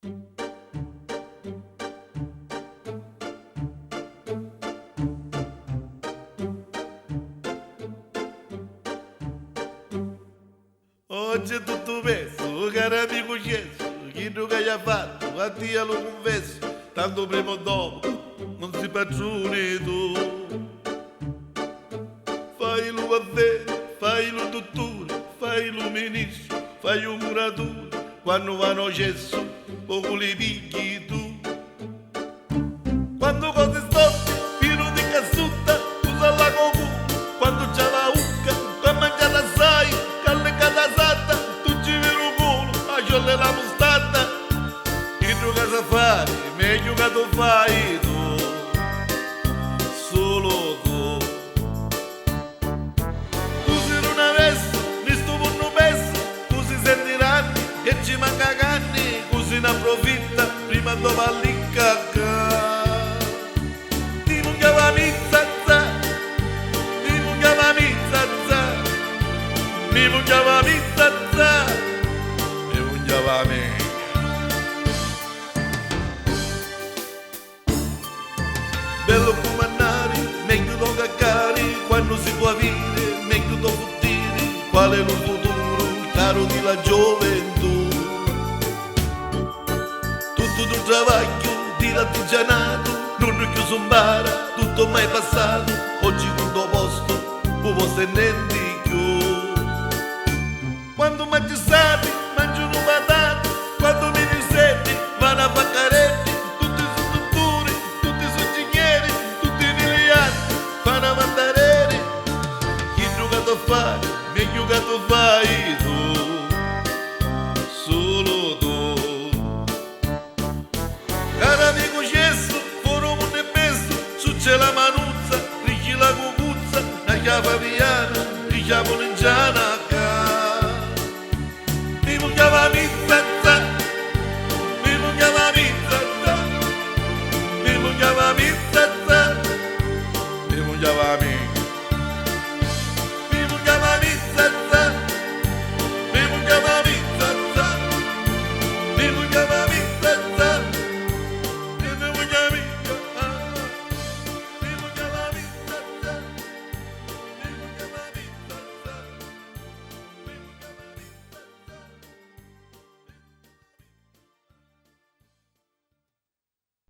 Oggi è tutto perso, caro amico Gesù, chi non che ha fatto, a Dio lo confesso, tanto prima o dopo non si pagione tu. Fai lo avvero, fai lo dottore, fai lo ministro, fai lo muratore, quando vanno cesso, poco li picchi tu. Quando cose storte, pieno di cassutta, usa la cocu, quando c'è la ucca, per mangiare assai, calle catasata, tu ci vedi un culo, a sciogliere la mostata. Che tu cosa fai, meglio che tu fai tu, solo tu. Tu sei una veste, ne sto mondo pesso, tu si sentiranno che ci manca canni, così ne approfitta, prima dopo all'incacca. Mi mangiava mizzazza, mi mangiava me. Bello comandare, meglio da caccare, quando si può avere, meglio da fottire, qual è lo futuro, caro di la gioventù. Tutto il travaglio di l'artigianato, non è chiuso in bara, tutto mai passato, oggi tutto posto, un posto e niente più. Quando mangi sani, mangiano patate, quando mi dissetti, vanno a baccaretti, tutti i strutture, tutti i suggiglieri, tutti i miliardi, vanno a mandarere. Chi giocato a fare, meglio che tu fai tu, solo tu. Caro amico Cesso, foro non è messo, su c'è la manuzza, ricchi la cucuzza, la chiave viana, diciamo l'ingiana. Mi mangiava mizza